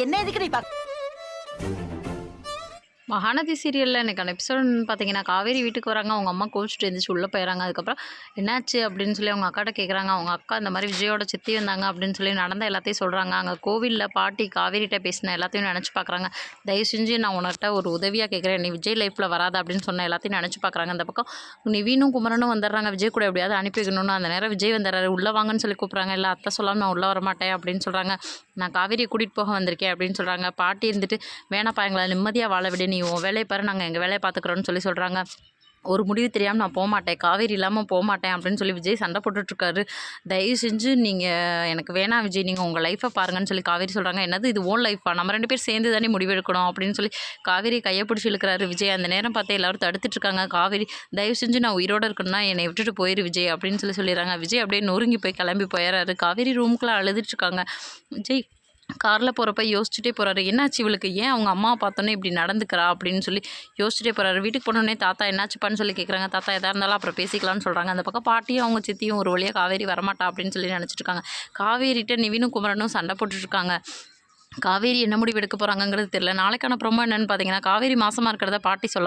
என்ன எதுக்கு நீ பாக்க மகாநதி சீரியலில் எனக்கான எபிசோடுன்னு பார்த்தீங்கன்னா, காவேரி வீட்டுக்கு வராங்க. அவங்க அம்மா கோச்சிட்டு எழுந்திரிச்சு உள்ளே போயிடறாங்க. அதுக்கப்புறம் என்னாச்சு அப்படின்னு சொல்லி அவங்க அக்காட்ட கேட்குறாங்க. அவங்க அக்கா இந்த மாதிரி விஜயோட சித்தி வந்தாங்க அப்படின்னு சொல்லி நடந்த எல்லாத்தையும் சொல்கிறாங்க. அங்கே கோவிலில் பாட்டி காவேரிகிட்ட பேசின எல்லாத்தையும் நினச்சி பார்க்குறாங்க. தயவு செஞ்சு நான் உன்கிட்ட ஒரு உதவியாக கேட்குறேன், நீ விஜய் லைஃப்பில் வராத அப்படின்னு சொன்ன எல்லாத்தையும் நினச்சி பார்க்குறாங்க. அந்த பக்கம் நிவீனும் குமரனும் வந்துடுறாங்க. விஜய் கூட எப்படியாவது அனுப்பி வைக்கணும்னு அந்த நேரம் விஜய் வந்துடுறாரு. உள்ளே வாங்கன்னு சொல்லி கூப்பிட்றாங்க. இல்லை அத்தை சொல்லாமல் நான் உள்ளே வர மாட்டேன் அப்படின்னு சொல்கிறாங்க. நான் காவேரியை கூட்டிகிட்டு போக வந்திருக்கேன் அப்படின்னு சொல்கிறாங்க. பாட்டி இருந்துட்டு வேணாப்பா எங்களை நிம்மதியாக வாழ விடு, நீ உன் வேலையை பாரு, நாங்கள் எங்கள் வேலையை பார்த்துக்குறோன்னு சொல்லி சொல்கிறாங்க. ஒரு முடிவு தெரியாமல் நான் போகமாட்டேன், காவேரி இல்லாமல் போகமாட்டேன் அப்படின்னு சொல்லி விஜய் சண்டை போட்டுட்ருக்காரு. தயவு செஞ்சு நீங்கள் எனக்கு வேணாம் விஜய், நீங்கள் உங்கள் லைஃப்பை பாருங்கன்னு சொல்லி காவேரி சொல்கிறாங்க. என்னது இது ஓன் லைஃப்பா, நம்ம 2 பேர் சேர்ந்து தானே முடிவெடுக்கணும் அப்படின்னு சொல்லி காவேரி கையை பிடிச்சி இழுக்கிறாரு விஜய். அந்த நேரம் பார்த்து எல்லோரும் தடுத்துட்ருக்காங்க. காவேரி தயவு செஞ்சு நான் உயிரோடு இருக்கணும்னா என்னை விட்டுட்டு போயிரு விஜய் அப்படின்னு சொல்லிடுறாங்க. விஜய் அப்படியே நொறுங்கி போய் கிளம்பி போயிடறாரு. காவேரி ரூமுக்குள்ளே அழுதுட்ருக்காங்க. விஜய் காரில் போகிறப்ப யோசிச்சுட்டே போகிறாரு, என்னாச்சு இவளுக்கு, ஏன் அவங்க அம்மாவை பார்த்தோன்னே இப்படி நடந்துக்கிறா அப்படின்னு சொல்லி யோசிச்சுட்டே போகிறாரு. வீட்டுக்கு போனோடனே தாத்தா என்னாச்சுப்பான்னு சொல்லி கேட்குறாங்க. தாத்தா எதாக இருந்தாலும் அப்புறம் பேசிக்கலாம்னு சொல்கிறாங்க. அந்த பக்கம் பாட்டியும் அவங்க சித்தியும் ஒரு வழியாக காவேரி வரமாட்டா அப்படின்னு சொல்லி நினச்சிட்டு இருக்காங்க. காவேரிட்ட நிவினும் குமரனும் சண்டை போட்டுட்ருக்காங்க. காவேரி என்ன முடிவு எடுக்க போகிறாங்கங்கிறது தெரியல. நாளைக்கான ப்ரோமோ என்னன்னு பார்த்தீங்கன்னா, காவேரி மாசமாக இருக்கிறத பாட்டி சொல்ல